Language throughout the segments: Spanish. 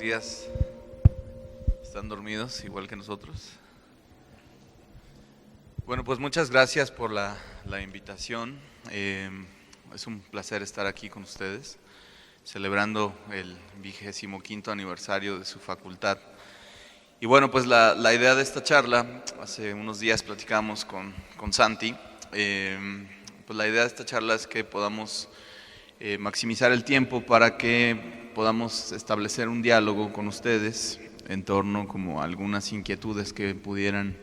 días. ¿Están dormidos igual que nosotros? Bueno, pues muchas gracias por la invitación. Es un placer estar aquí con ustedes, celebrando el 25º aniversario de su facultad. Y bueno, pues la idea de esta charla, hace unos días platicamos con Santi, pues la idea de esta charla es que podamos maximizar el tiempo para que podamos establecer un diálogo con ustedes en torno como a algunas inquietudes que pudieran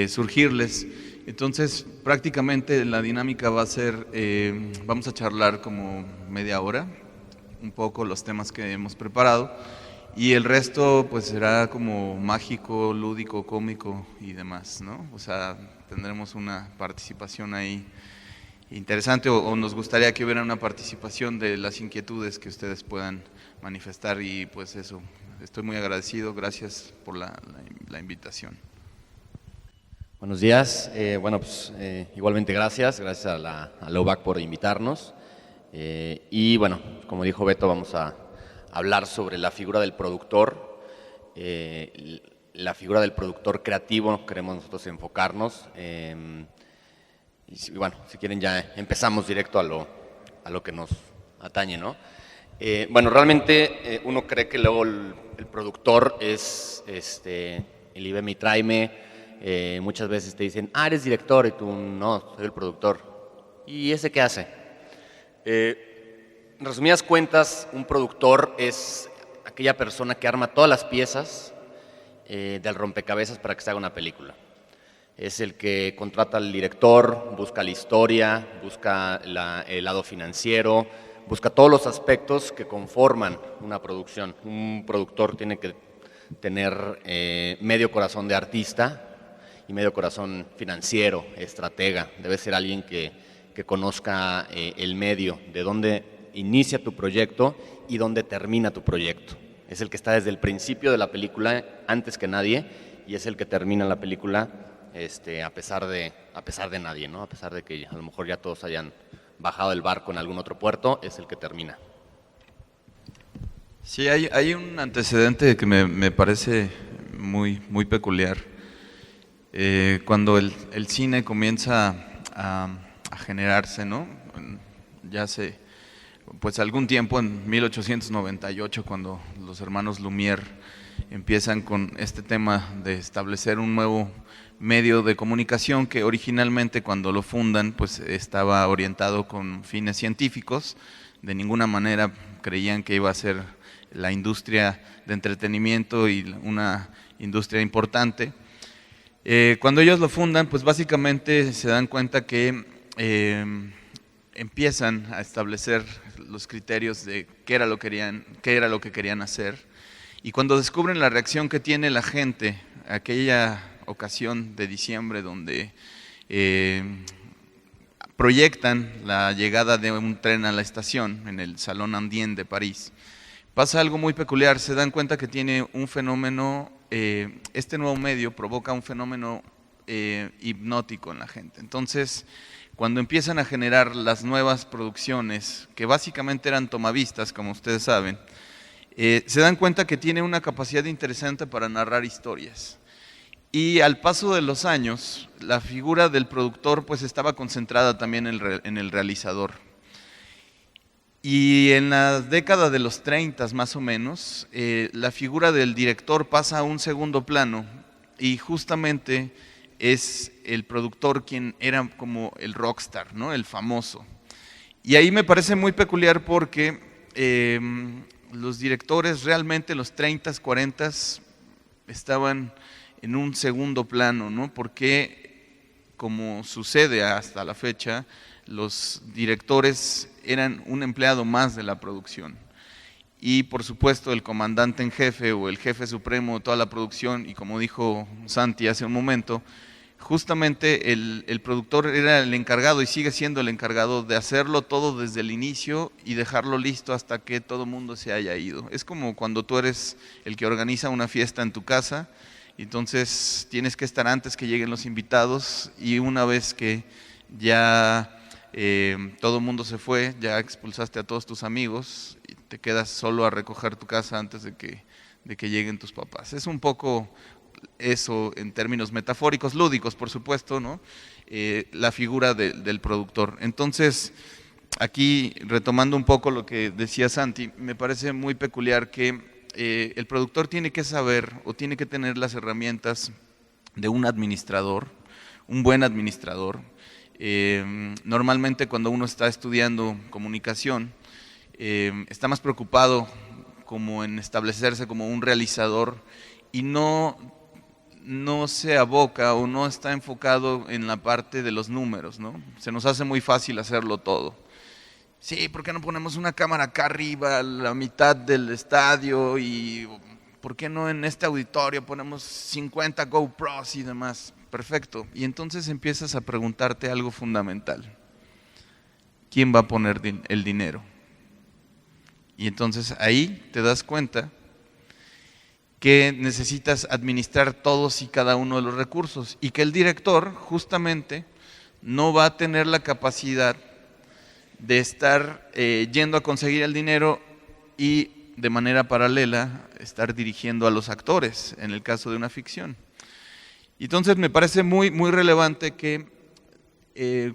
surgirles. Entonces, prácticamente la dinámica va a ser, vamos a charlar como media hora, un poco los temas que hemos preparado, y el resto pues será como mágico, lúdico, cómico y demás, ¿no? O sea, tendremos una participación ahí interesante, o nos gustaría que hubiera una participación de las inquietudes que ustedes puedan manifestar, y pues eso, estoy muy agradecido, gracias por la invitación. Buenos días, igualmente gracias a la UBAC por invitarnos, y bueno, como dijo Beto, vamos a hablar sobre la figura del productor, la figura del productor creativo, queremos nosotros enfocarnos. Y bueno, si quieren ya empezamos directo a lo que nos atañe, ¿no? Realmente uno cree que luego el productor es el IBM y tráeme. Muchas veces te dicen, eres director, y tú, no, soy el productor. ¿Y ese qué hace? En resumidas cuentas, un productor es aquella persona que arma todas las piezas del rompecabezas para que se haga una película. Es el que contrata al director, busca la historia, busca el lado financiero, busca todos los aspectos que conforman una producción. Un productor tiene que tener medio corazón de artista y medio corazón financiero, estratega. Debe ser alguien que conozca el medio, de dónde inicia tu proyecto y dónde termina tu proyecto. Es el que está desde el principio de la película, antes que nadie, y es el que termina la película a pesar de nadie, ¿no? A pesar de que a lo mejor ya todos hayan bajado del barco en algún otro puerto, es el que termina. Sí, hay un antecedente que me parece muy peculiar. Cuando el cine comienza a generarse, ¿no? Ya hace pues algún tiempo, en 1898, cuando los hermanos Lumière empiezan con este tema de establecer un nuevo medio de comunicación que originalmente, cuando lo fundan, pues estaba orientado con fines científicos. De ninguna manera creían que iba a ser la industria de entretenimiento y una industria importante. Cuando ellos lo fundan, pues básicamente se dan cuenta que empiezan a establecer los criterios de qué era lo que querían hacer, y cuando descubren la reacción que tiene la gente, aquella ocasión de diciembre donde proyectan la llegada de un tren a la estación en el Salón Andien de París, pasa algo muy peculiar. Se dan cuenta que tiene un fenómeno, este nuevo medio provoca un fenómeno hipnótico en la gente. Entonces, cuando empiezan a generar las nuevas producciones, que básicamente eran tomavistas, como ustedes saben, se dan cuenta que tiene una capacidad interesante para narrar historias. Y al paso de los años, la figura del productor pues estaba concentrada también en el realizador. Y en la década de los 30 más o menos, la figura del director pasa a un segundo plano, y justamente es el productor quien era como el rockstar, ¿no? El famoso. Y ahí me parece muy peculiar porque los directores realmente, los 30s, 40s, estaban en un segundo plano, ¿no? Porque, como sucede hasta la fecha, los directores eran un empleado más de la producción. Y por supuesto el comandante en jefe o el jefe supremo de toda la producción, y como dijo Santi hace un momento, justamente el productor era el encargado y sigue siendo el encargado de hacerlo todo desde el inicio y dejarlo listo hasta que todo el mundo se haya ido. Es como cuando tú eres el que organiza una fiesta en tu casa, entonces tienes que estar antes que lleguen los invitados, y una vez que ya todo el mundo se fue, ya expulsaste a todos tus amigos y te quedas solo a recoger tu casa antes de que de que lleguen tus papás. Es un poco eso en términos metafóricos, lúdicos, por supuesto, ¿no? La figura del productor. Entonces, aquí retomando un poco lo que decía Santi, me parece muy peculiar que el productor tiene que saber o tiene que tener las herramientas de un administrador, un buen administrador. Normalmente cuando uno está estudiando comunicación, está más preocupado como en establecerse como un realizador y no se aboca o no está enfocado en la parte de los números, ¿no? Se nos hace muy fácil hacerlo todo. Sí, ¿por qué no ponemos una cámara acá arriba, a la mitad del estadio? Y ¿por qué no en este auditorio ponemos 50 GoPros y demás? Perfecto. Y entonces empiezas a preguntarte algo fundamental. ¿Quién va a poner el dinero? Y entonces ahí te das cuenta que necesitas administrar todos y cada uno de los recursos y que el director justamente no va a tener la capacidad de estar yendo a conseguir el dinero y de manera paralela estar dirigiendo a los actores en el caso de una ficción. Entonces me parece muy, muy relevante que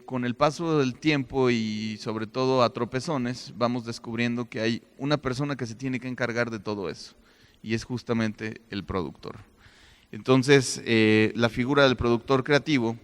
con el paso del tiempo y sobre todo a tropezones vamos descubriendo que hay una persona que se tiene que encargar de todo eso y es justamente el productor. Entonces la figura del productor creativo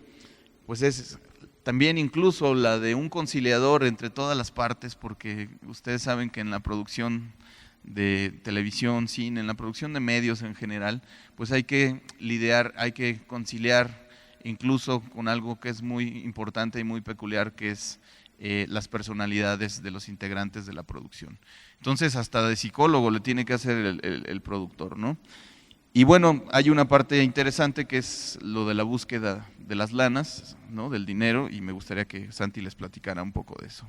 pues es también incluso la de un conciliador entre todas las partes, porque ustedes saben que en la producción de televisión, cine, en la producción de medios en general, pues hay que lidiar, hay que conciliar incluso con algo que es muy importante y muy peculiar, que es las personalidades de los integrantes de la producción. Entonces hasta de psicólogo le tiene que hacer el productor, ¿no? Y bueno, hay una parte interesante que es lo de la búsqueda de las lanas, ¿no? Del dinero, y me gustaría que Santi les platicara un poco de eso.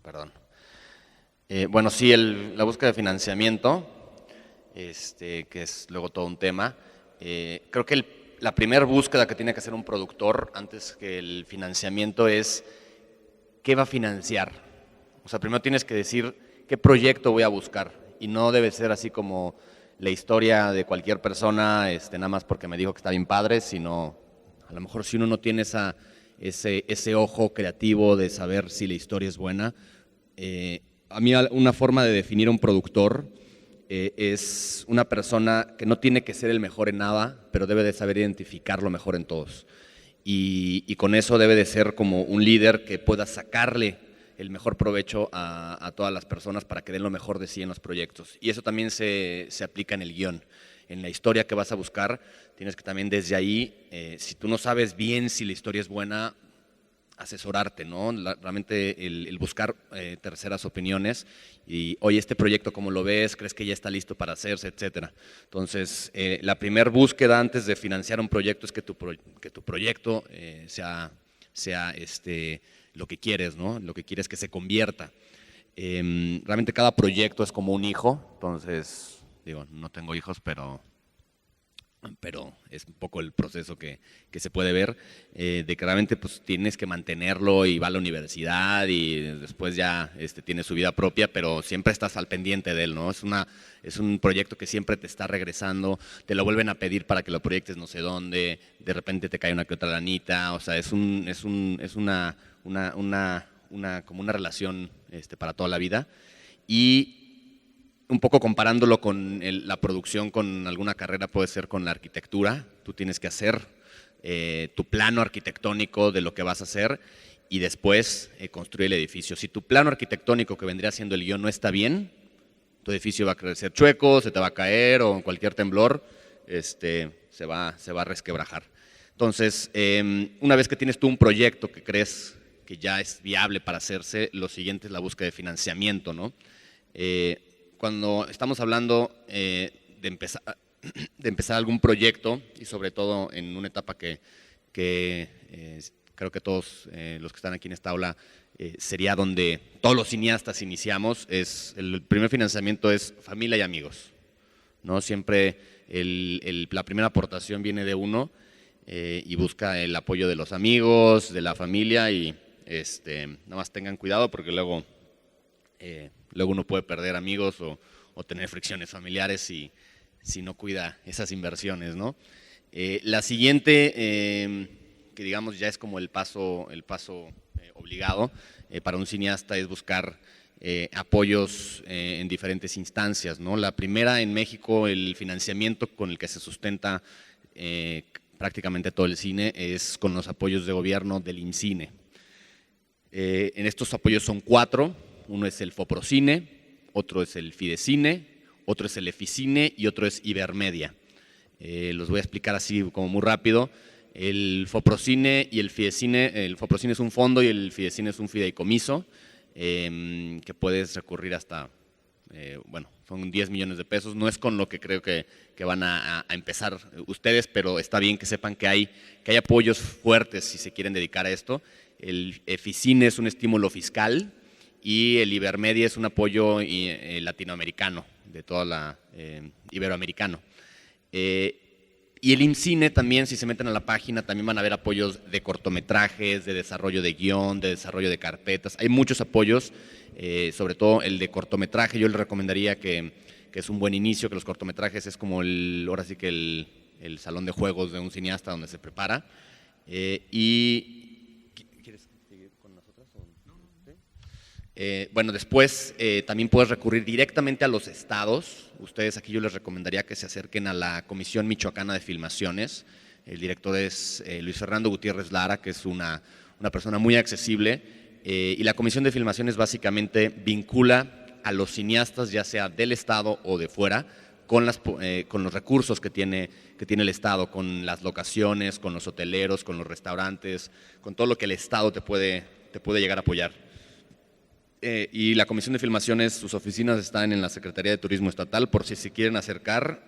Perdón. Bueno, sí, la búsqueda de financiamiento, que es luego todo un tema. Creo que la primera búsqueda que tiene que hacer un productor antes que el financiamiento es ¿qué va a financiar? O sea, primero tienes que decir qué proyecto voy a buscar y no debe ser así como la historia de cualquier persona, nada más porque me dijo que está bien padre, sino a lo mejor si uno no tiene ese ojo creativo de saber si la historia es buena. A mí una forma de definir a un productor es una persona que no tiene que ser el mejor en nada, pero debe de saber identificar lo mejor en todos. Y con eso debe de ser como un líder que pueda sacarle el mejor provecho a todas las personas para que den lo mejor de sí en los proyectos. Y eso también se aplica en el guión. En la historia que vas a buscar, tienes que también desde ahí, si tú no sabes bien si la historia es buena, asesorarte, ¿no? Realmente el buscar terceras opiniones y, oye, este proyecto, ¿cómo lo ves? ¿Crees que ya está listo para hacerse? Etcétera. Entonces, la primera búsqueda antes de financiar un proyecto es que tu proyecto sea lo que quieres, ¿no? Lo que quieres que se convierta. Realmente cada proyecto es como un hijo, entonces, digo, no tengo hijos, pero es un poco el proceso que se puede ver, de que realmente pues tienes que mantenerlo y va a la universidad y después ya tiene su vida propia, pero siempre estás al pendiente de él, ¿no? Es un proyecto que siempre te está regresando, te lo vuelven a pedir para que lo proyectes no sé dónde, de repente te cae una que otra lanita, o sea, es una como una relación para toda la vida. Y un poco comparándolo con la producción con alguna carrera, puede ser con la arquitectura. Tú tienes que hacer tu plano arquitectónico de lo que vas a hacer y después construir el edificio. Si tu plano arquitectónico que vendría siendo el guión no está bien, tu edificio va a crecer chueco, se te va a caer o en cualquier temblor se va a resquebrajar. Entonces, una vez que tienes tú un proyecto que crees que ya es viable para hacerse, lo siguiente es la búsqueda de financiamiento, ¿no? Cuando estamos hablando de empezar algún proyecto y sobre todo en una etapa que creo que todos los que están aquí en esta aula sería donde todos los cineastas iniciamos, el primer financiamiento es familia y amigos, ¿no? Siempre la primera aportación viene de uno y busca el apoyo de los amigos, de la familia y nada más tengan cuidado porque luego uno puede perder amigos o tener fricciones familiares si no cuida esas inversiones, ¿no? La siguiente, que digamos ya es como el paso obligado para un cineasta, es buscar apoyos en diferentes instancias, ¿no? La primera en México, el financiamiento con el que se sustenta prácticamente todo el cine es con los apoyos de gobierno del INCINE. En estos apoyos son 4, uno es el FOPROCINE, otro es el Fidecine, otro es el Eficine y otro es Ibermedia. Los voy a explicar así como muy rápido. El FOPROCINE y el Fidecine, el FOPROCINE es un fondo y el Fidecine es un fideicomiso que puedes recurrir hasta, bueno, son 10 millones de pesos. No es con lo que creo que van a empezar ustedes, pero está bien que sepan que hay apoyos fuertes si se quieren dedicar a esto. El Eficine es un estímulo fiscal y el Ibermedia es un apoyo latinoamericano, de toda la iberoamericano. Y el IMCINE también, si se meten a la página, también van a ver apoyos de cortometrajes, de desarrollo de guión, de desarrollo de carpetas. Hay muchos apoyos, sobre todo el de cortometraje. Yo les recomendaría que es un buen inicio, que los cortometrajes es como ahora sí que el salón de juegos de un cineasta donde se prepara. ¿Quieres seguir con nosotros? Bueno, después también puedes recurrir directamente a los estados. Ustedes aquí yo les recomendaría que se acerquen a la Comisión Michoacana de Filmaciones. El director es Luis Fernando Gutiérrez Lara, que es una persona muy accesible. Y la Comisión de Filmaciones básicamente vincula a los cineastas, ya sea del estado o de fuera, con los recursos que tiene el estado, con las locaciones, con los hoteleros, con los restaurantes, con todo lo que el estado te puede llegar a apoyar. Y la Comisión de Filmaciones, sus oficinas están en la Secretaría de Turismo Estatal, por si se quieren acercar,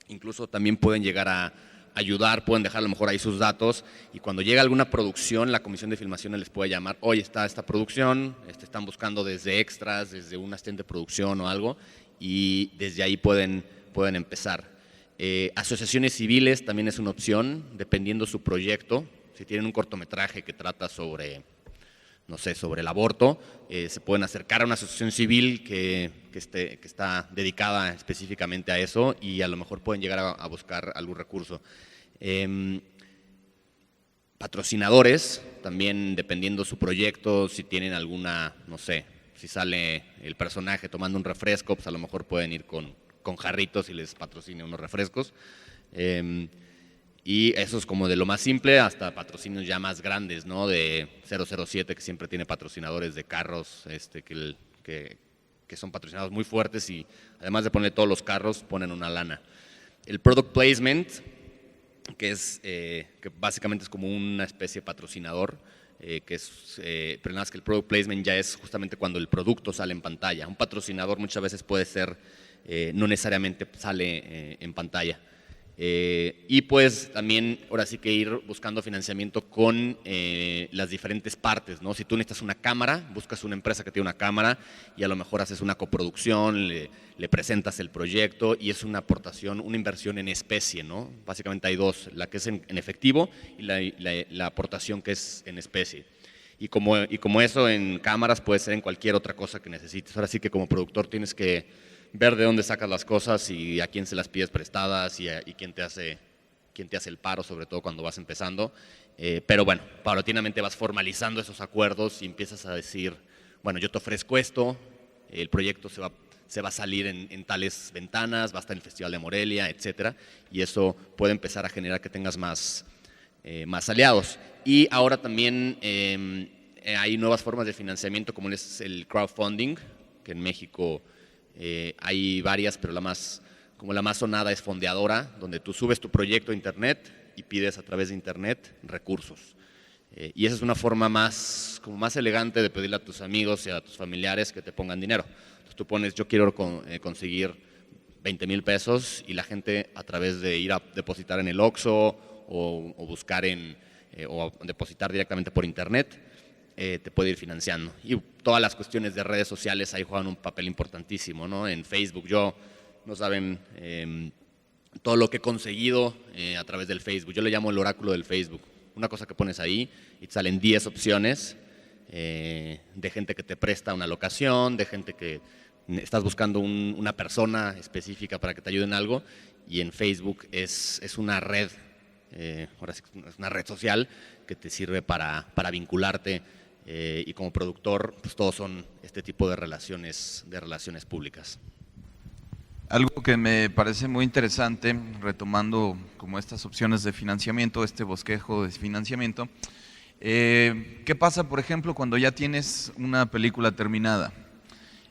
incluso también pueden llegar a ayudar, pueden dejar a lo mejor ahí sus datos, y cuando llega alguna producción, la Comisión de Filmaciones les puede llamar, oye, está esta producción, están buscando desde extras, desde un asistente de producción o algo, y desde ahí pueden empezar. Asociaciones civiles también es una opción, dependiendo su proyecto. Si tienen un cortometraje que trata sobre el aborto, se pueden acercar a una asociación civil que está dedicada específicamente a eso y a lo mejor pueden llegar a buscar algún recurso. Patrocinadores, también dependiendo su proyecto, si tienen alguna, si sale el personaje tomando un refresco, pues a lo mejor pueden ir con jarritos y les patrocinen unos refrescos. Y eso es como de lo más simple hasta patrocinios ya más grandes, ¿no? De 007, que siempre tiene patrocinadores de carros, que son patrocinados muy fuertes y además de poner todos los carros, ponen una lana. El product placement, que básicamente es como una especie de patrocinador, pero nada más que el product placement ya es justamente cuando el producto sale en pantalla. Un patrocinador muchas veces puede ser, no necesariamente sale en pantalla. Y pues también ahora sí que ir buscando financiamiento con las diferentes partes, ¿no? Si tú necesitas una cámara, buscas una empresa que tiene una cámara y a lo mejor haces una coproducción, le presentas el proyecto y es una aportación, una inversión en especie, ¿no? Básicamente hay dos, la que es en efectivo y la aportación que es en especie. Y como eso en cámaras puede ser en cualquier otra cosa que necesites. Ahora sí que como productor tienes que ver de dónde sacas las cosas y a quién se las pides prestadas y quién te hace el paro, sobre todo cuando vas empezando. Pero bueno, paulatinamente vas formalizando esos acuerdos y empiezas a decir, bueno, yo te ofrezco esto, el proyecto se va a salir en tales ventanas, va a estar en el Festival de Morelia, etcétera, y eso puede empezar a generar que tengas más aliados. Y ahora también hay nuevas formas de financiamiento como es el crowdfunding, que en México hay varias, pero la más sonada es Fondeadora, donde tú subes tu proyecto a internet y pides a través de internet recursos. Y esa es una forma más elegante de pedirle a tus amigos y a tus familiares que te pongan dinero. Entonces tú pones, yo quiero conseguir 20,000 pesos y la gente a través de ir a depositar en el Oxxo o buscar o depositar directamente por internet, te puede ir financiando. Y todas las cuestiones de redes sociales ahí juegan un papel importantísimo, ¿no? En Facebook, no saben todo lo que he conseguido a través del Facebook. Yo le llamo el oráculo del Facebook. Una cosa que pones ahí y te salen 10 opciones de gente que te presta una locación, de gente que estás buscando una persona específica para que te ayude en algo, y en Facebook es una red, ahora sí, es una red social que te sirve para vincularte, y como productor, pues todos son este tipo de relaciones públicas. Algo que me parece muy interesante, retomando como estas opciones de financiamiento, este bosquejo de financiamiento, ¿qué pasa, por ejemplo, cuando ya tienes una película terminada?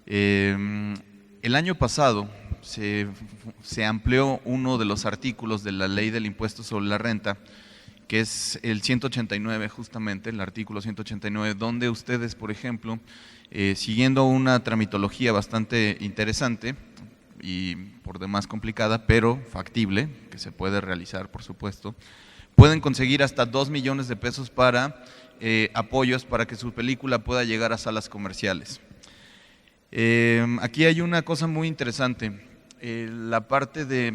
El año pasado se amplió uno de los artículos de la ley del impuesto sobre la renta, que es el 189 justamente, el artículo 189, donde ustedes, por ejemplo, siguiendo una tramitología bastante interesante y por demás complicada, pero factible, que se puede realizar, por supuesto, pueden conseguir hasta 2 millones de pesos para apoyos para que su película pueda llegar a salas comerciales. Aquí hay una cosa muy interesante, la parte de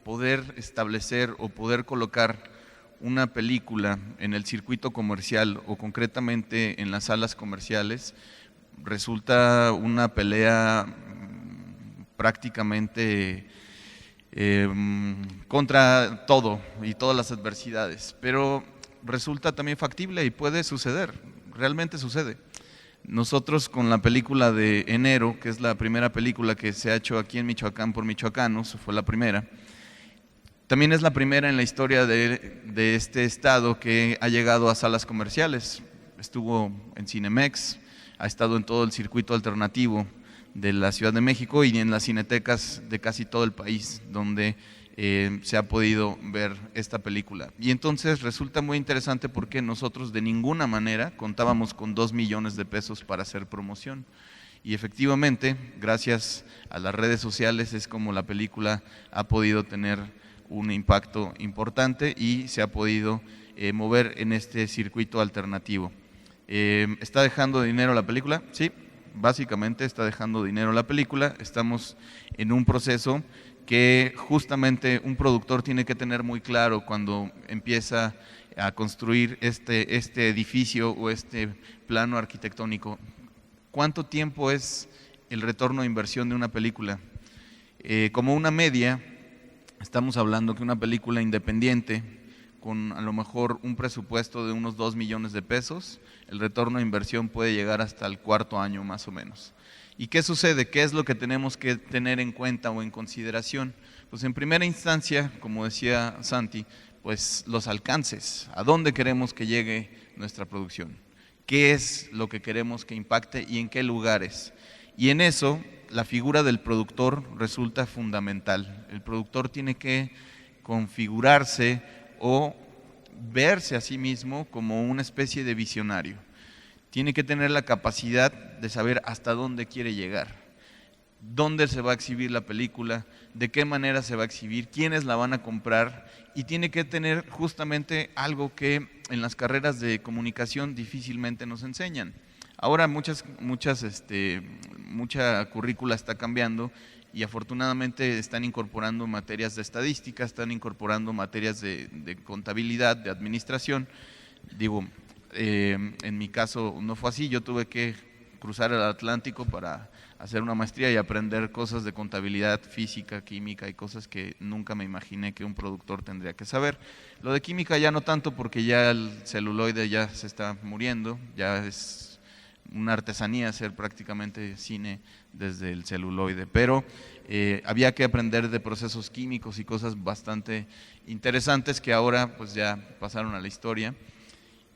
poder establecer o poder colocar una película en el circuito comercial o concretamente en las salas comerciales resulta una pelea prácticamente contra todo y todas las adversidades, pero resulta también factible y puede suceder, realmente sucede. Nosotros con la película de Enero, que es la primera película que se ha hecho aquí en Michoacán por michoacanos, fue la primera, también es la primera en la historia de este estado que ha llegado a salas comerciales. Estuvo en Cinemex, ha estado en todo el circuito alternativo de la Ciudad de México y en las cinetecas de casi todo el país, donde se ha podido ver esta película. Y entonces resulta muy interesante porque nosotros de ninguna manera contábamos con 2 millones de pesos para hacer promoción. Y efectivamente, gracias a las redes sociales es como la película ha podido tener un impacto importante y se ha podido mover en este circuito alternativo. ¿Está dejando dinero la película? Sí, básicamente está dejando dinero la película. Estamos en un proceso que justamente un productor tiene que tener muy claro cuando empieza a construir este edificio o este plano arquitectónico. ¿Cuánto tiempo es el retorno de inversión de una película? Como una media, estamos hablando que una película independiente con a lo mejor un presupuesto de unos 2 millones de pesos, el retorno de inversión puede llegar hasta el 4.º año más o menos. ¿Y qué sucede? ¿Qué es lo que tenemos que tener en cuenta o en consideración? Pues en primera instancia, como decía Santi, pues los alcances, a dónde queremos que llegue nuestra producción, qué es lo que queremos que impacte y en qué lugares. Y en eso la figura del productor resulta fundamental. El productor tiene que configurarse o verse a sí mismo como una especie de visionario. Tiene que tener la capacidad de saber hasta dónde quiere llegar, dónde se va a exhibir la película, de qué manera se va a exhibir, quiénes la van a comprar, y tiene que tener justamente algo que en las carreras de comunicación difícilmente nos enseñan. Ahora mucha currícula está cambiando y afortunadamente están incorporando materias de estadística, están incorporando materias de contabilidad, de administración. Digo, en mi caso no fue así, yo tuve que cruzar el Atlántico para hacer una maestría y aprender cosas de contabilidad, física, química y cosas que nunca me imaginé que un productor tendría que saber. Lo de química ya no tanto porque ya el celuloide ya se está muriendo, ya es una artesanía hacer prácticamente cine desde el celuloide, pero había que aprender de procesos químicos y cosas bastante interesantes que ahora pues ya pasaron a la historia,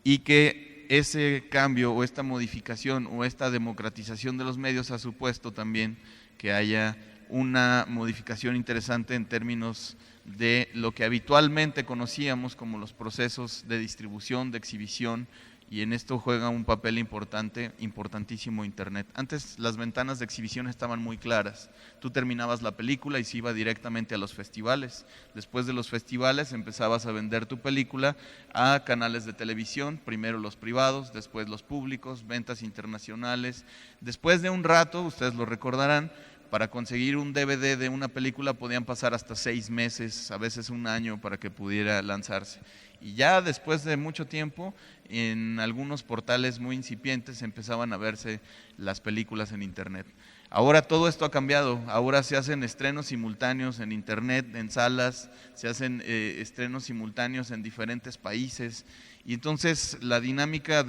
y que ese cambio o esta modificación o esta democratización de los medios ha supuesto también que haya una modificación interesante en términos de lo que habitualmente conocíamos como los procesos de distribución, de exhibición, y en esto juega un papel importante, importantísimo Internet. Antes las ventanas de exhibición estaban muy claras. Tú terminabas la película y se iba directamente a los festivales. Después de los festivales empezabas a vender tu película a canales de televisión, primero los privados, después los públicos, ventas internacionales. Después de un rato, ustedes lo recordarán, para conseguir un DVD de una película podían pasar hasta 6 meses, a veces un año para que pudiera lanzarse. Y ya después de mucho tiempo, en algunos portales muy incipientes empezaban a verse las películas en internet. Ahora todo esto ha cambiado, ahora se hacen estrenos simultáneos en internet, en salas, se hacen estrenos simultáneos en diferentes países, y entonces la dinámica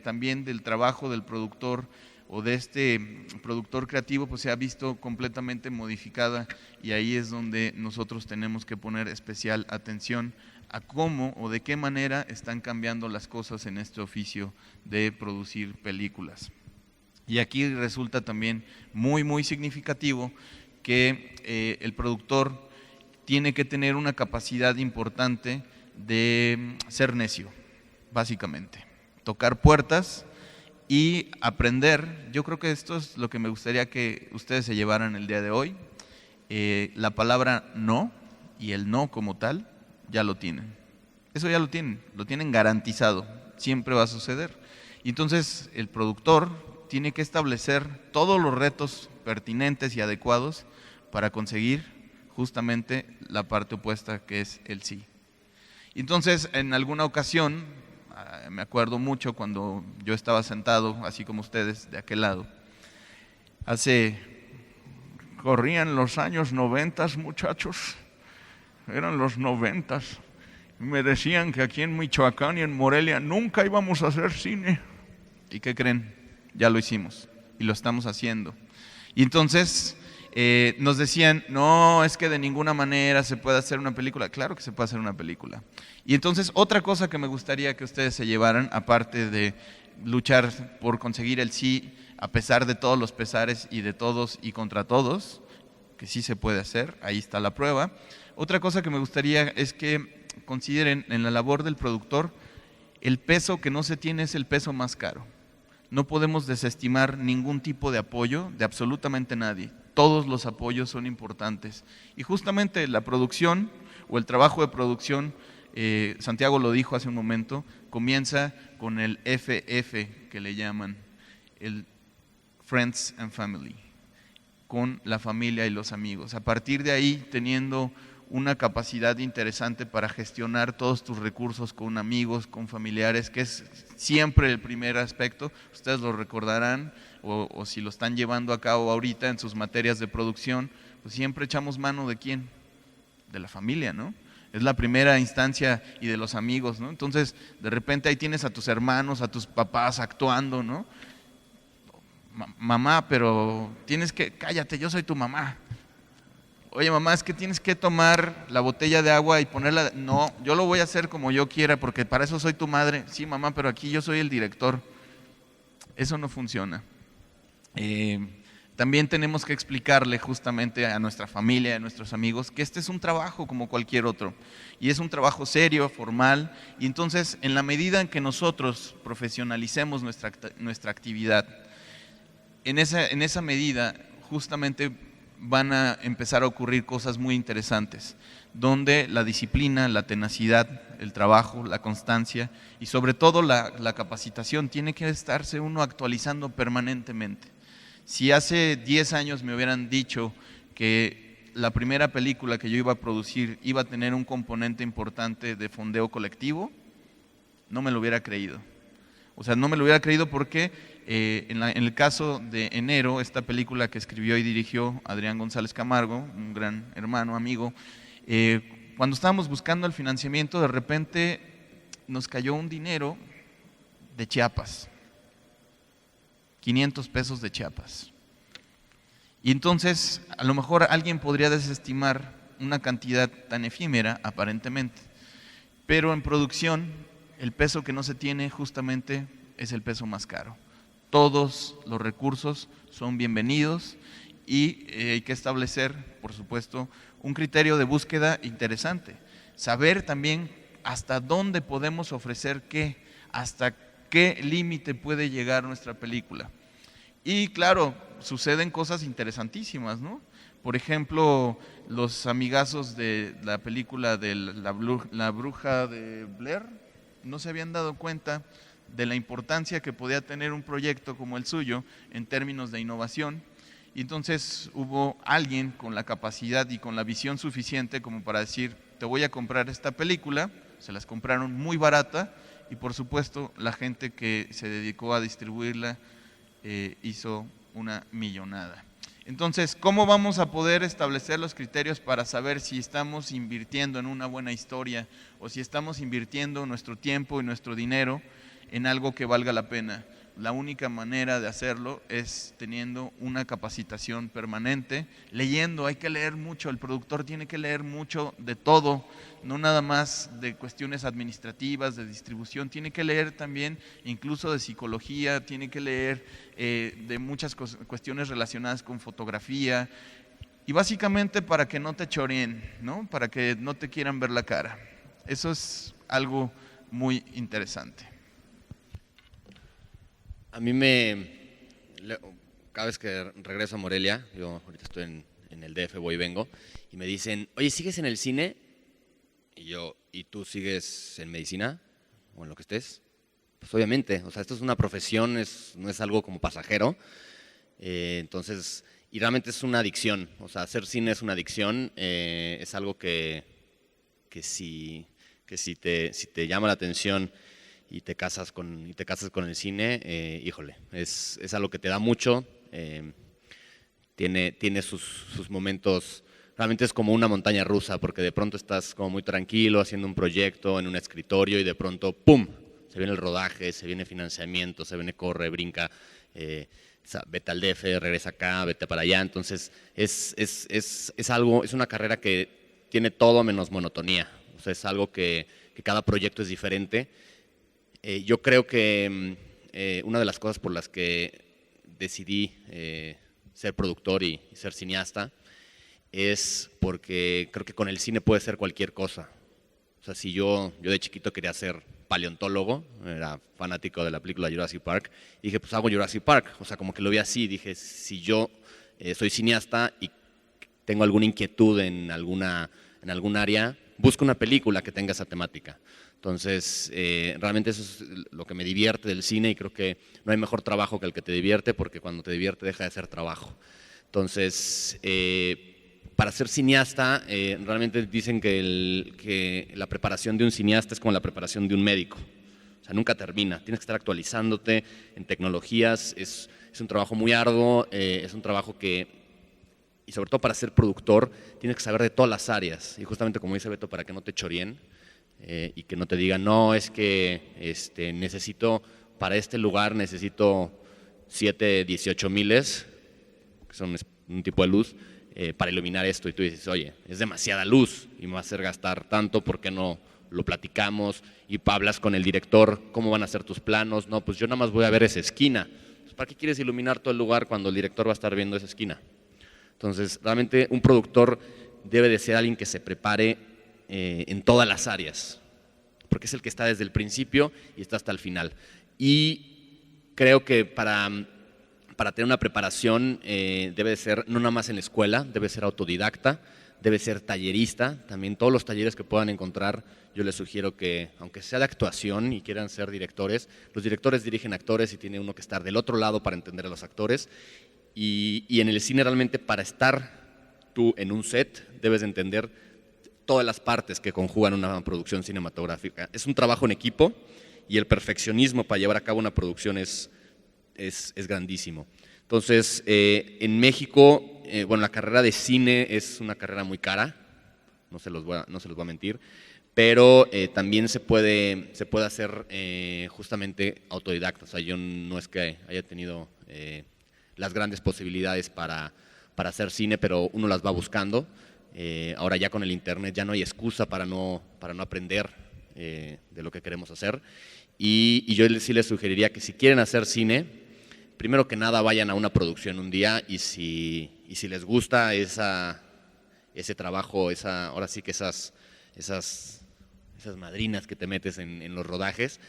también del trabajo del productor o de este productor creativo pues se ha visto completamente modificada, y ahí es donde nosotros tenemos que poner especial atención a cómo o de qué manera están cambiando las cosas en este oficio de producir películas. Y aquí resulta también muy significativo que el productor tiene que tener una capacidad importante de ser necio, básicamente. Tocar puertas y aprender. Yo creo que esto es lo que me gustaría que ustedes se llevaran el día de hoy. La palabra no y el no como tal ya lo tienen. Eso ya lo tienen garantizado, siempre va a suceder. Y entonces el productor tiene que establecer todos los retos pertinentes y adecuados para conseguir justamente la parte opuesta, que es el sí. Entonces, en alguna ocasión, me acuerdo mucho cuando yo estaba sentado, así como ustedes, de aquel lado, corrían los años 90, muchachos, eran los 90, me decían que aquí en Michoacán y en Morelia nunca íbamos a hacer cine. ¿Y qué creen? Ya lo hicimos y lo estamos haciendo. Y entonces nos decían, no, es que de ninguna manera se puede hacer una película. Claro que se puede hacer una película. Y entonces otra cosa que me gustaría que ustedes se llevaran, aparte de luchar por conseguir el sí, a pesar de todos los pesares y de todos y contra todos, que sí se puede hacer, ahí está la prueba. Otra cosa que me gustaría es que consideren en la labor del productor, el peso que no se tiene es el peso más caro. No podemos desestimar ningún tipo de apoyo de absolutamente nadie. Todos los apoyos son importantes. Y justamente la producción o el trabajo de producción, Santiago lo dijo hace un momento, comienza con el FF que le llaman, el Friends and Family, con la familia y los amigos. A partir de ahí, teniendo una capacidad interesante para gestionar todos tus recursos con amigos, con familiares, que es siempre el primer aspecto. Ustedes lo recordarán, o si lo están llevando a cabo ahorita en sus materias de producción, pues siempre echamos mano ¿de quién? De la familia, ¿no? Es la primera instancia, y de los amigos, ¿no? Entonces, de repente ahí tienes a tus hermanos, a tus papás actuando, ¿no? Mamá, pero tienes que, cállate, yo soy tu mamá. Oye, mamá, es que tienes que tomar la botella de agua y ponerla. No, yo lo voy a hacer como yo quiera porque para eso soy tu madre. Sí, mamá, pero aquí yo soy el director. Eso no funciona. También tenemos que explicarle justamente a nuestra familia, a nuestros amigos, que este es un trabajo como cualquier otro. Y es un trabajo serio, formal. Y entonces, en la medida en que nosotros profesionalicemos nuestra actividad, en esa medida, justamente van a empezar a ocurrir cosas muy interesantes, donde la disciplina, la tenacidad, el trabajo, la constancia y sobre todo la capacitación tiene que estarse uno actualizando permanentemente. Si hace 10 años me hubieran dicho que la primera película que yo iba a producir iba a tener un componente importante de fondeo colectivo, no me lo hubiera creído. O sea, no me lo hubiera creído porque en el caso de Enero, esta película que escribió y dirigió Adrián González Camargo, un gran hermano, amigo, cuando estábamos buscando el financiamiento, de repente nos cayó un dinero de Chiapas, 500 pesos de Chiapas. Y entonces, a lo mejor alguien podría desestimar una cantidad tan efímera, aparentemente, pero en producción, el peso que no se tiene justamente es el peso más caro. Todos los recursos son bienvenidos y hay que establecer, por supuesto, un criterio de búsqueda interesante. Saber también hasta dónde podemos ofrecer qué, hasta qué límite puede llegar nuestra película. Y claro, suceden cosas interesantísimas, ¿no? Por ejemplo, los amigazos de la película de La Bruja de Blair no se habían dado cuenta de la importancia que podía tener un proyecto como el suyo en términos de innovación, Y entonces hubo alguien con la capacidad y con la visión suficiente como para decir, te voy a comprar esta película, se las compraron muy barata y por supuesto la gente que se dedicó a distribuirla hizo una millonada. Entonces, ¿cómo vamos a poder establecer los criterios para saber si estamos invirtiendo en una buena historia o si estamos invirtiendo nuestro tiempo y nuestro dinero en algo que valga la pena? La única manera de hacerlo es teniendo una capacitación permanente, leyendo, hay que leer mucho, el productor tiene que leer mucho de todo, no nada más de cuestiones administrativas, de distribución, tiene que leer también incluso de psicología, tiene que leer de muchas cuestiones relacionadas con fotografía, y básicamente para que no te choreen, ¿no? Para que no te quieran ver la cara. Eso es algo muy interesante. A mí cada vez que regreso a Morelia, yo ahorita estoy en el DF, voy y vengo, y me dicen, oye, ¿sigues en el cine? Y yo, ¿y tú sigues en medicina? ¿O en lo que estés? Pues obviamente, o sea, esto es una profesión, no es algo como pasajero, entonces, y realmente es una adicción, o sea, hacer cine es una adicción, es algo que si te llama la atención y te casas con el cine, híjole, es algo que te da mucho, tiene sus momentos, realmente es como una montaña rusa, porque de pronto estás como muy tranquilo haciendo un proyecto en un escritorio y de pronto, ¡pum!, se viene el rodaje, se viene financiamiento, se viene corre, brinca, vete al DF, regresa acá, vete para allá, entonces es una carrera que tiene todo menos monotonía, o sea, es algo que cada proyecto es diferente. Yo creo que una de las cosas por las que decidí ser productor y ser cineasta es porque creo que con el cine puede ser cualquier cosa. O sea, si yo de chiquito quería ser paleontólogo, era fanático de la película Jurassic Park, y dije, pues hago Jurassic Park. O sea, como que lo vi así, dije, si yo soy cineasta y tengo alguna inquietud en algún área, busco una película que tenga esa temática. Entonces, realmente eso es lo que me divierte del cine y creo que no hay mejor trabajo que el que te divierte, porque cuando te divierte deja de ser trabajo. Entonces, para ser cineasta, realmente dicen que la preparación de un cineasta es como la preparación de un médico. O sea, nunca termina, tienes que estar actualizándote en tecnologías, es un trabajo muy arduo, es un trabajo y sobre todo para ser productor, tienes que saber de todas las áreas. Y justamente como dice Beto, para que no te chorien y que no te digan, no, es que para este lugar necesito 7 18,000, que son un tipo de luz, para iluminar esto. Y tú dices, oye, es demasiada luz y me va a hacer gastar tanto, ¿por qué no lo platicamos? Y hablas con el director, ¿cómo van a ser tus planos? No, pues yo nada más voy a ver esa esquina. Pues, ¿para qué quieres iluminar todo el lugar cuando el director va a estar viendo esa esquina? Entonces, realmente un productor debe de ser alguien que se prepare en todas las áreas, porque es el que está desde el principio y está hasta el final. Y creo que para tener una preparación debe de ser no nada más en la escuela, debe ser autodidacta, debe ser tallerista. También todos los talleres que puedan encontrar, yo les sugiero que, aunque sea de actuación y quieran ser directores, los directores dirigen actores y tiene uno que estar del otro lado para entender a los actores. Y en el cine realmente para estar tú en un set debes de entender todas las partes que conjugan una producción cinematográfica. Es un trabajo en equipo y el perfeccionismo para llevar a cabo una producción es grandísimo. Entonces, en México, bueno, la carrera de cine es una carrera muy cara, no se los voy a mentir, pero también se puede hacer justamente autodidacta. O sea, yo no es que haya tenido las grandes posibilidades para hacer cine, pero uno las va buscando. Ahora ya con el internet ya no hay excusa para no aprender de lo que queremos hacer. Y yo sí les sugeriría que si quieren hacer cine, primero que nada vayan a una producción un día y si les gusta ese trabajo, ahora sí que esas madrinas que te metes en los rodajes,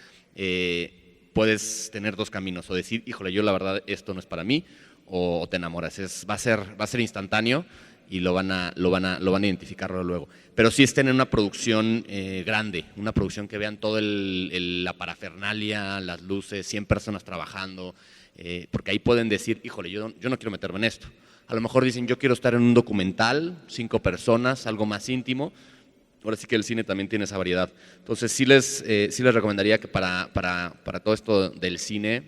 puedes tener dos caminos, o decir, híjole, yo la verdad esto no es para mí, o te enamoras. Va a ser instantáneo y lo van a identificar luego. Pero sí estén en una producción grande, una producción que vean toda la parafernalia, las luces, 100 personas trabajando, porque ahí pueden decir, híjole, yo no quiero meterme en esto. A lo mejor dicen, yo quiero estar en un documental, 5 personas, algo más íntimo. Ahora sí que el cine también tiene esa variedad. Entonces sí les recomendaría que para todo esto del cine,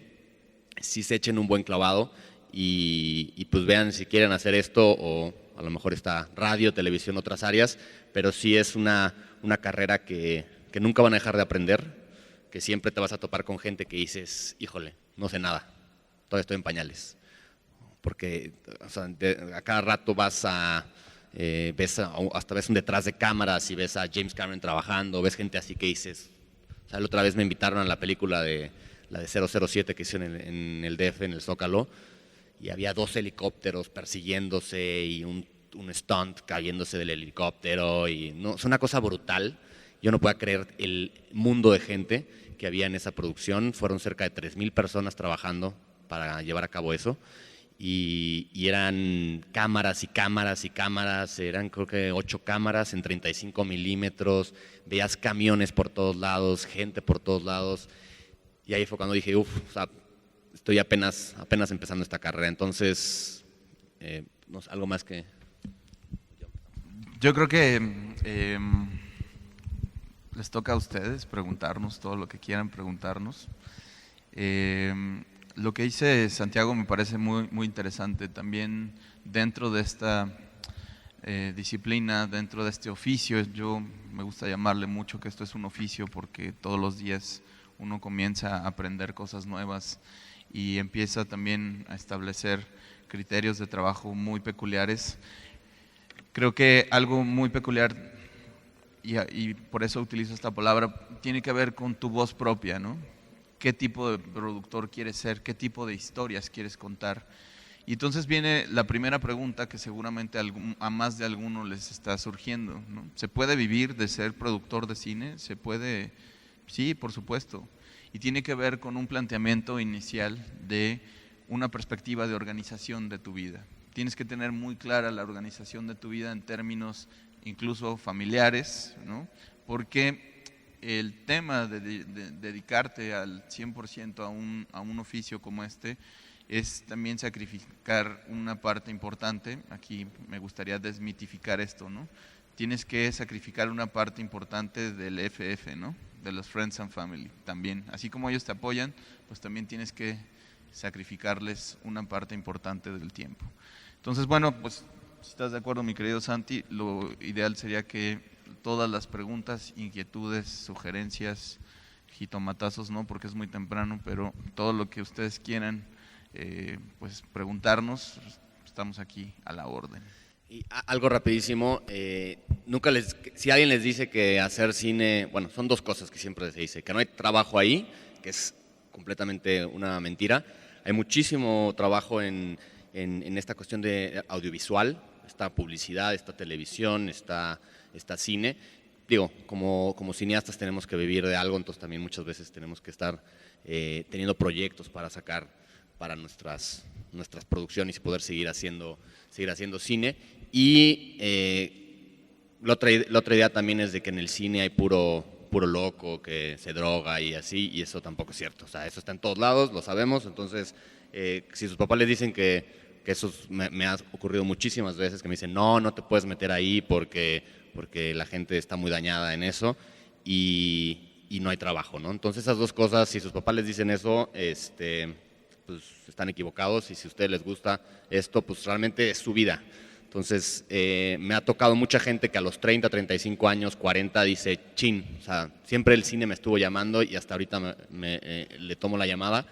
sí se echen un buen clavado y pues vean si quieren hacer esto, o a lo mejor está radio, televisión, otras áreas, pero sí es una carrera que nunca van a dejar de aprender, que siempre te vas a topar con gente que dices, híjole, no sé nada, todavía estoy en pañales. Porque o sea, a cada rato vas hasta ves un detrás de cámaras y ves a James Cameron trabajando, ves gente así que dices, o sea, la otra vez me invitaron a la película la de 007 que hicieron en el DF, en el Zócalo, y había 2 helicópteros persiguiéndose y un stunt cayéndose del helicóptero, y no, es una cosa brutal. Yo no podía creer el mundo de gente que había en esa producción. Fueron cerca de 3,000 personas trabajando para llevar a cabo eso. Y eran cámaras y cámaras y cámaras, eran creo que 8 cámaras en 35 milímetros, veías camiones por todos lados, gente por todos lados, y ahí fue cuando dije, o sea, estoy apenas empezando esta carrera, entonces, no sé, algo más que... Yo creo que les toca a ustedes preguntarnos todo lo que quieran preguntarnos. Lo que dice Santiago me parece muy, muy interesante. También dentro de esta disciplina, dentro de este oficio, yo me gusta llamarle mucho que esto es un oficio, porque todos los días uno comienza a aprender cosas nuevas y empieza también a establecer criterios de trabajo muy peculiares. Creo que algo muy peculiar, y por eso utilizo esta palabra, tiene que ver con tu voz propia, ¿no? ¿Qué tipo de productor quieres ser? ¿Qué tipo de historias quieres contar? Y entonces viene la primera pregunta que seguramente a más de alguno les está surgiendo, ¿no? ¿Se puede vivir de ser productor de cine? ¿Se puede? Sí, por supuesto. Y tiene que ver con un planteamiento inicial de una perspectiva de organización de tu vida. Tienes que tener muy clara la organización de tu vida en términos incluso familiares, ¿no? Porque el tema de dedicarte al 100% a un oficio como este es también sacrificar una parte importante. Aquí me gustaría desmitificar esto, ¿no? Tienes que sacrificar una parte importante del FF, ¿no? De los Friends and Family también. Así como ellos te apoyan, pues también tienes que sacrificarles una parte importante del tiempo. Entonces, bueno, pues si estás de acuerdo, mi querido Santi, lo ideal sería que todas las preguntas, inquietudes, sugerencias, jitomatazos, no, porque es muy temprano, pero todo lo que ustedes quieran pues preguntarnos, estamos aquí a la orden. Y algo rapidísimo, si alguien les dice que hacer cine, bueno, son 2 cosas que siempre se dice, que no hay trabajo ahí, que es completamente una mentira. Hay muchísimo trabajo en esta cuestión de audiovisual, está publicidad, está televisión, está cine. Digo, como cineastas tenemos que vivir de algo, entonces también muchas veces tenemos que estar teniendo proyectos para sacar para nuestras producciones y poder seguir haciendo cine. Y la otra idea también es de que en el cine hay puro loco que se droga y así, y eso tampoco es cierto. O sea, eso está en todos lados, lo sabemos. Entonces, si sus papás les dicen que eso me ha ocurrido muchísimas veces, que me dicen, no te puedes meter ahí porque la gente está muy dañada en eso, y no hay trabajo, ¿no? Entonces esas 2 cosas, si sus papás les dicen eso, pues están equivocados, y si a ustedes les gusta esto, pues realmente es su vida. Entonces me ha tocado mucha gente que a los 30, 35 años, 40 dice, chin, o sea, siempre el cine me estuvo llamando y hasta ahorita le tomo la llamada.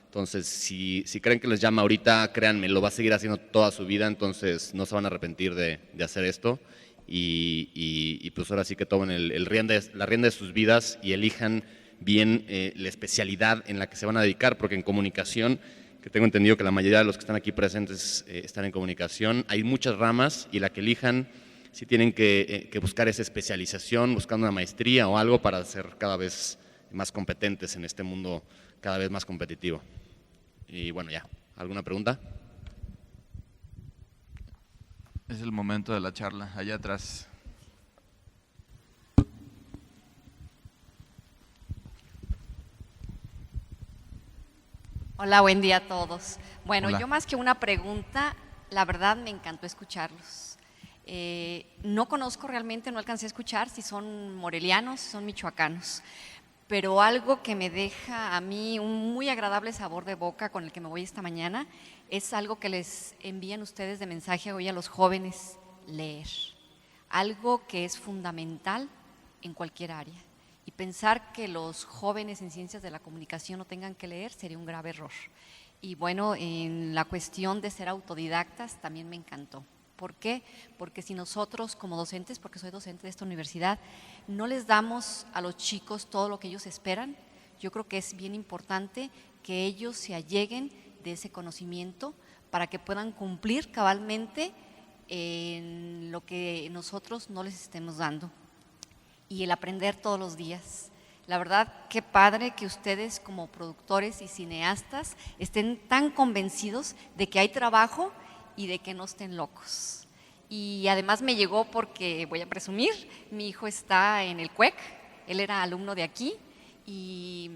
Entonces, si creen que les llama ahorita, créanme, lo va a seguir haciendo toda su vida, entonces no se van a arrepentir de hacer esto, y pues ahora sí que tomen la rienda de sus vidas y elijan bien la especialidad en la que se van a dedicar, porque en comunicación, que tengo entendido que la mayoría de los que están aquí presentes están en comunicación, hay muchas ramas, y la que elijan, sí tienen que buscar esa especialización, buscando una maestría o algo para ser cada vez más competentes en este mundo cada vez más competitivo. Y bueno, ya, ¿alguna pregunta? Es el momento de la charla, allá atrás. Hola, buen día a todos. Bueno, Hola. yo más que una pregunta, la verdad me encantó escucharlos. No conozco realmente, no alcancé a escuchar si son morelianos, si son michoacanos, pero algo que me deja a mí un muy agradable sabor de boca con el que me voy esta mañana es algo que les envían ustedes de mensaje hoy a los jóvenes: leer. Algo que es fundamental en cualquier área. Y pensar que los jóvenes en ciencias de la comunicación no tengan que leer sería un grave error. Y bueno, en la cuestión de ser autodidactas también me encantó. ¿Por qué? Porque si nosotros como docentes, porque soy docente de esta universidad, no les damos a los chicos todo lo que ellos esperan, yo creo que es bien importante que ellos se alleguen de ese conocimiento para que puedan cumplir cabalmente en lo que nosotros no les estemos dando. Y el aprender todos los días. La verdad, qué padre que ustedes como productores y cineastas estén tan convencidos de que hay trabajo y de que no estén locos. Y además me llegó porque, voy a presumir, mi hijo está en el CUEC, él era alumno de aquí y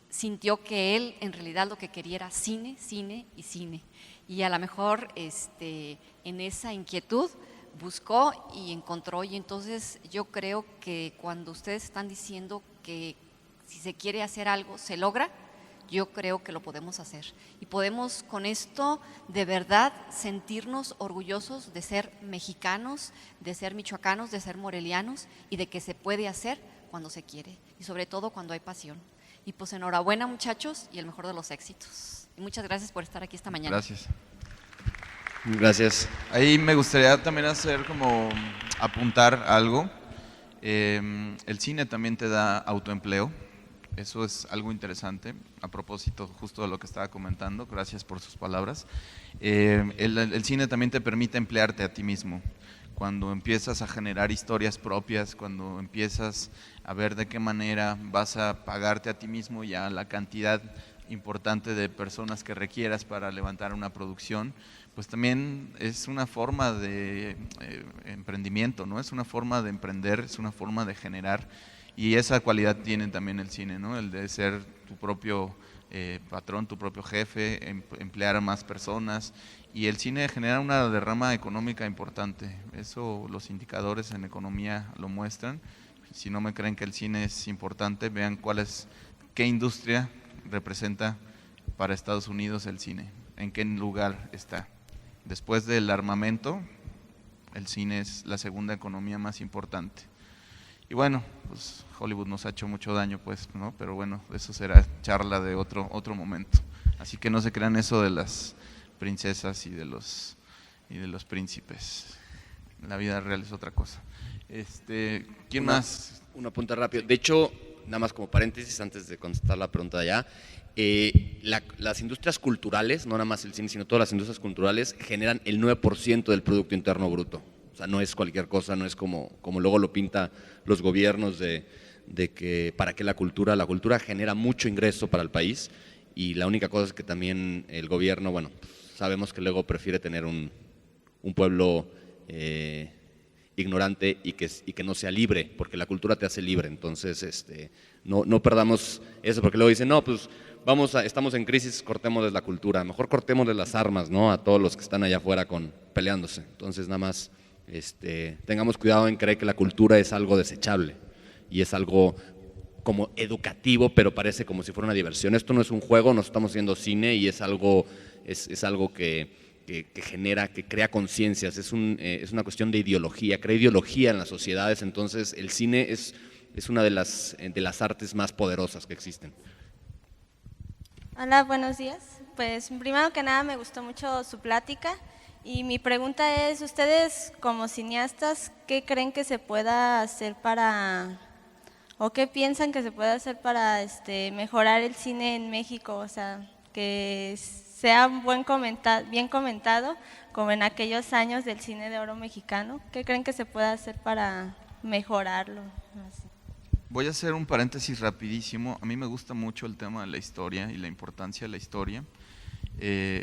sintió que él en realidad lo que quería era cine, cine y cine. Y a lo mejor en esa inquietud buscó y encontró, y entonces yo creo que cuando ustedes están diciendo que si se quiere hacer algo se logra, yo creo que lo podemos hacer y podemos con esto de verdad sentirnos orgullosos de ser mexicanos, de ser michoacanos, de ser morelianos y de que se puede hacer cuando se quiere y sobre todo cuando hay pasión. Y pues enhorabuena, muchachos, y el mejor de los éxitos. Y muchas gracias por estar aquí esta mañana. Gracias. Gracias. Ahí me gustaría también hacer como apuntar algo. El cine también te da autoempleo. Eso es algo interesante, a propósito justo de lo que estaba comentando. Gracias por sus palabras. El cine también te permite emplearte a ti mismo. Cuando empiezas a generar historias propias, cuando empiezas a ver de qué manera vas a pagarte a ti mismo ya la cantidad importante de personas que requieras para levantar una producción, pues también es una forma de emprendimiento, ¿no? Es una forma de emprender, es una forma de generar, y esa cualidad tiene también el cine, ¿no? El de ser tu propio patrón, tu propio jefe, emplear a más personas, y el cine genera una derrama económica importante. Eso los indicadores en economía lo muestran. Si no me creen que el cine es importante, vean qué industria representa para Estados Unidos el cine, en qué lugar está. Después del armamento, el cine es la segunda economía más importante. Y bueno, pues Hollywood nos ha hecho mucho daño, pues, ¿no? Pero bueno, eso será charla de otro momento. Así que no se crean eso de las princesas y de los príncipes. La vida real es otra cosa. ¿Quién más? Un apunte rápido. De hecho, nada más como paréntesis antes de contestar la pregunta de allá, las industrias culturales, no nada más el cine, sino todas las industrias culturales generan el 9% del Producto Interno Bruto. O sea, no es cualquier cosa, no es como luego lo pinta los gobiernos de que para qué la cultura genera mucho ingreso para el país, y la única cosa es que también el gobierno, bueno, sabemos que luego prefiere tener un pueblo ignorante y que no sea libre, porque la cultura te hace libre. Entonces no perdamos eso, porque luego dicen, no, pues estamos en crisis, cortémosles la cultura, mejor cortémosles las armas, ¿no? A todos los que están allá afuera peleándose. Entonces nada más tengamos cuidado en creer que la cultura es algo desechable y es algo como educativo, pero parece como si fuera una diversión. Esto no es un juego, no estamos haciendo cine, y es algo que genera, que crea conciencias, es una cuestión de ideología, crea ideología en las sociedades. Entonces el cine es una de las artes más poderosas que existen. Hola, buenos días. Pues primero que nada me gustó mucho su plática y mi pregunta es, ustedes como cineastas, ¿qué creen que se pueda hacer o qué piensan que se puede hacer para mejorar el cine en México? O sea, que sea bien comentado como en aquellos años del cine de oro mexicano. ¿Qué creen que se puede hacer para mejorarlo? Así. Voy a hacer un paréntesis rapidísimo. A mí me gusta mucho el tema de la historia y la importancia de la historia.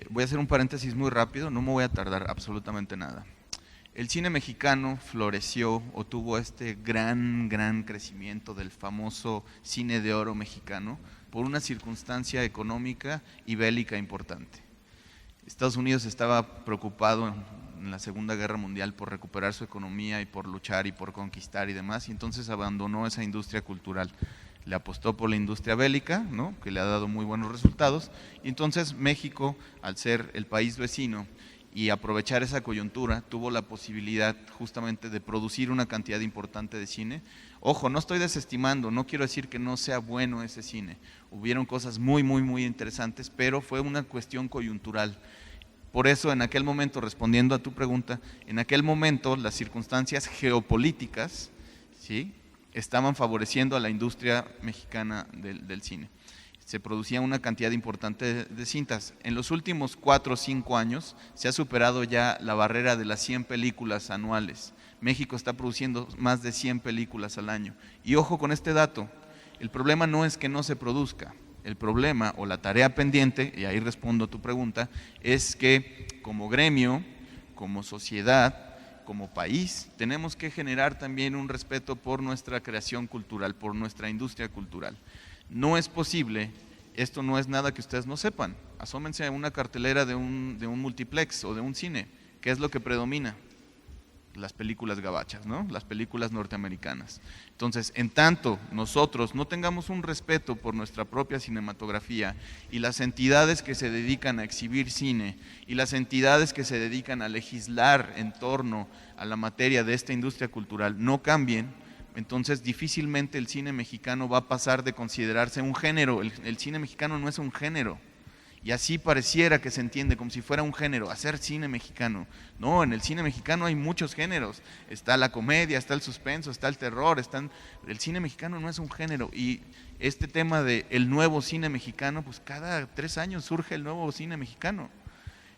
Voy a hacer un paréntesis muy rápido, no me voy a tardar absolutamente nada. El cine mexicano floreció o tuvo este gran crecimiento del famoso cine de oro mexicano por una circunstancia económica y bélica importante. Estados Unidos estaba preocupado en la Segunda Guerra Mundial por recuperar su economía y por luchar y por conquistar y demás, y entonces abandonó esa industria cultural. Le apostó por la industria bélica, ¿no?, que le ha dado muy buenos resultados, y entonces México, al ser el país vecino y aprovechar esa coyuntura, tuvo la posibilidad justamente de producir una cantidad importante de cine. Ojo, no estoy desestimando, no quiero decir que no sea bueno ese cine, hubieron cosas muy interesantes, pero fue una cuestión coyuntural. Por eso, en aquel momento, respondiendo a tu pregunta, en aquel momento las circunstancias geopolíticas, ¿sí?, estaban favoreciendo a la industria mexicana del cine. Se producía una cantidad importante de cintas. En los últimos 4 o 5 años se ha superado ya la barrera de las 100 películas anuales. México está produciendo más de 100 películas al año. Y ojo con este dato, el problema no es que no se produzca, el problema o la tarea pendiente, y ahí respondo a tu pregunta, es que como gremio, como sociedad, como país, tenemos que generar también un respeto por nuestra creación cultural, por nuestra industria cultural. No es posible, esto no es nada que ustedes no sepan, asómense a una cartelera de un multiplex o de un cine, ¿qué es lo que predomina? Las películas gabachas, ¿no?, las películas norteamericanas. Entonces, en tanto nosotros no tengamos un respeto por nuestra propia cinematografía y las entidades que se dedican a exhibir cine y las entidades que se dedican a legislar en torno a la materia de esta industria cultural no cambien, entonces difícilmente el cine mexicano va a pasar de considerarse un género. El cine mexicano no es un género. Y así pareciera que se entiende, como si fuera un género, hacer cine mexicano. No, en el cine mexicano hay muchos géneros. Está la comedia, está el suspenso, está el terror. El cine mexicano no es un género. Y este tema del nuevo cine mexicano, pues cada 3 años surge el nuevo cine mexicano.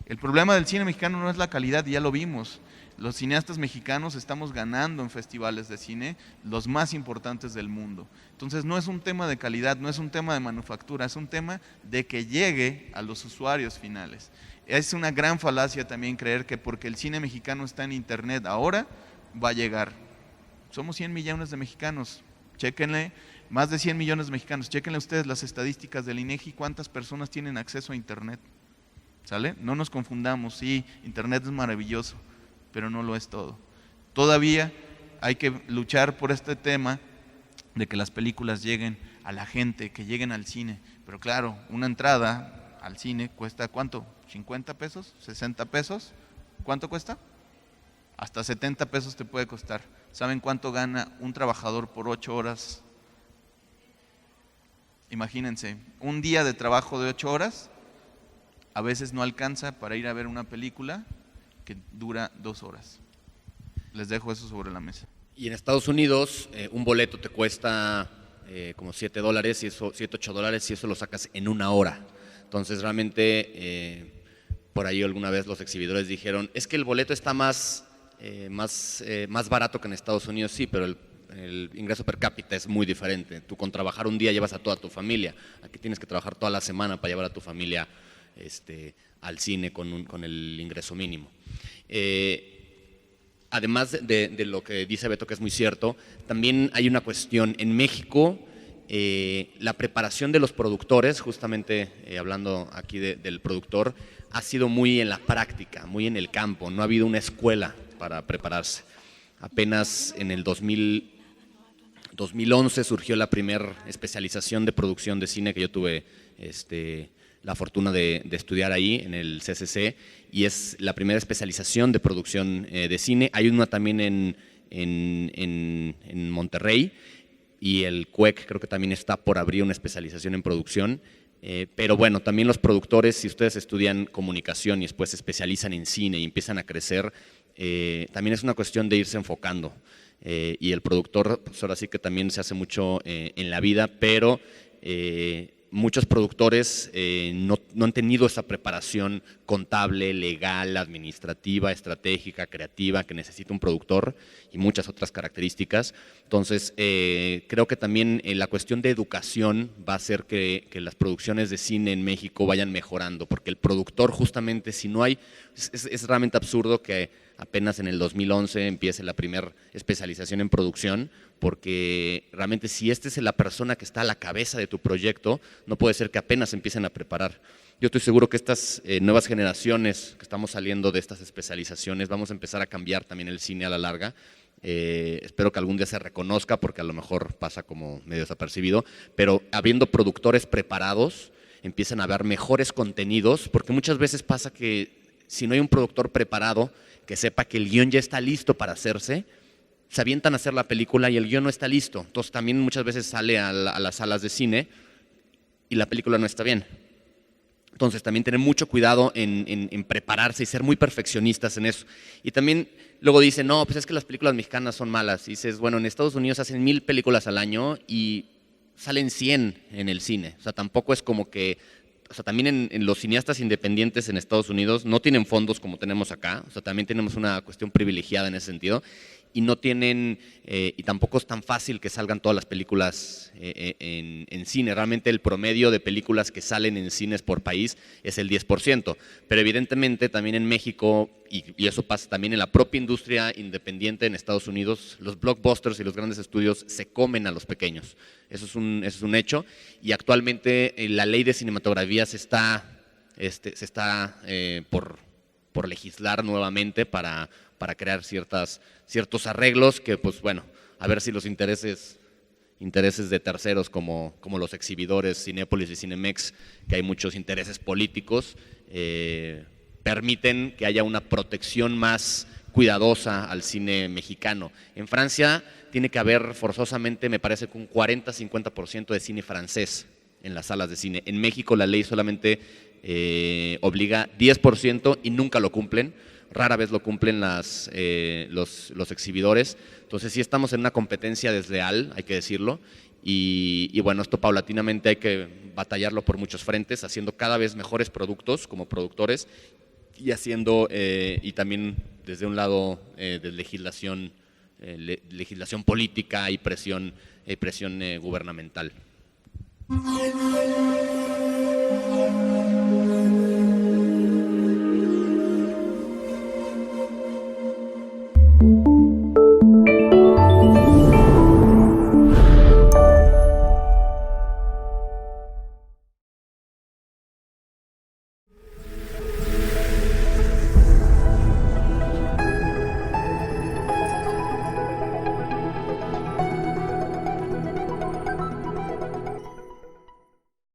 El problema del cine mexicano no es la calidad, ya lo vimos. Los cineastas mexicanos estamos ganando en festivales de cine los más importantes del mundo. Entonces no es un tema de calidad, no es un tema de manufactura, es un tema de que llegue a los usuarios finales. Es una gran falacia también creer que porque el cine mexicano está en internet ahora, va a llegar. Somos 100 millones de mexicanos, chéquenle, más de 100 millones de mexicanos, chéquenle ustedes las estadísticas del INEGI, cuántas personas tienen acceso a internet. ¿Sale? No nos confundamos, sí, internet es maravilloso, pero no lo es todo. Todavía hay que luchar por este tema de que las películas lleguen a la gente, que lleguen al cine. Pero claro, una entrada al cine cuesta ¿cuánto? ¿50 pesos? ¿60 pesos? ¿Cuánto cuesta? Hasta 70 pesos te puede costar. ¿Saben cuánto gana un trabajador por 8 horas? Imagínense, un día de trabajo de 8 horas a veces no alcanza para ir a ver una película que dura 2 horas. Les dejo eso sobre la mesa. Y en Estados Unidos un boleto te cuesta como $7, y eso, $7, $8, y eso lo sacas en 1 hora. Entonces realmente por ahí alguna vez los exhibidores dijeron, es que el boleto está más barato que en Estados Unidos. Sí, pero el ingreso per cápita es muy diferente. Tú con trabajar un día llevas a toda tu familia. Aquí tienes que trabajar toda la semana para llevar a tu familia al cine con el ingreso mínimo. Además de lo que dice Beto, que es muy cierto, también hay una cuestión en México, la preparación de los productores, justamente hablando aquí del productor, ha sido muy en la práctica, muy en el campo, no ha habido una escuela para prepararse. Apenas en el 2011 surgió la primera especialización de producción de cine que yo tuve la fortuna de estudiar ahí en el CCC, y es la primera especialización de producción de cine. Hay una también en Monterrey, y el CUEC creo que también está por abrir una especialización en producción. Pero bueno, también los productores, si ustedes estudian comunicación y después se especializan en cine y empiezan a crecer, también es una cuestión de irse enfocando. Y el productor, pues ahora sí que también se hace mucho en la vida, pero muchos productores no han tenido esa preparación contable, legal, administrativa, estratégica, creativa que necesita un productor, y muchas otras características. Entonces, creo que también la cuestión de educación va a hacer que las producciones de cine en México vayan mejorando, porque el productor justamente, si no hay, es realmente absurdo que apenas en el 2011 empiece la primera especialización en producción, porque realmente si esta es la persona que está a la cabeza de tu proyecto, no puede ser que apenas empiecen a preparar. Yo estoy seguro que estas nuevas generaciones que estamos saliendo de estas especializaciones, vamos a empezar a cambiar también el cine a la larga. Espero que algún día se reconozca, porque a lo mejor pasa como medio desapercibido, pero habiendo productores preparados, empiezan a haber mejores contenidos, porque muchas veces pasa que si no hay un productor preparado que sepa que el guión ya está listo para hacerse, se avientan a hacer la película y el guión no está listo. Entonces también muchas veces sale a las salas de cine y la película no está bien. Entonces también tener mucho cuidado en prepararse y ser muy perfeccionistas en eso. Y también luego dicen, no, pues es que las películas mexicanas son malas. Y dices, bueno, en Estados Unidos hacen 1000 películas al año y salen 100 en el cine. O sea, tampoco es como que, o sea, también en los cineastas independientes en Estados Unidos no tienen fondos como tenemos acá. O sea, también tenemos una cuestión privilegiada en ese sentido. Y no tienen, y tampoco es tan fácil que salgan todas las películas en cine. Realmente el promedio de películas que salen en cines por país es el 10%, pero evidentemente también en México, y eso pasa también en la propia industria independiente en Estados Unidos, los blockbusters y los grandes estudios se comen a los pequeños. Eso es un hecho, y actualmente la ley de cinematografía se está por legislar nuevamente para crear ciertos arreglos que, pues bueno, a ver si los intereses de terceros como los exhibidores Cinépolis y Cinemex, que hay muchos intereses políticos, permiten que haya una protección más cuidadosa al cine mexicano. En Francia tiene que haber forzosamente, me parece que un 40-50% de cine francés en las salas de cine. En México la ley solamente obliga 10% y nunca lo cumplen. Rara vez lo cumplen los exhibidores. Entonces sí estamos en una competencia desleal, hay que decirlo, y bueno, esto paulatinamente hay que batallarlo por muchos frentes, haciendo cada vez mejores productos como productores y también desde un lado de legislación política y presión gubernamental.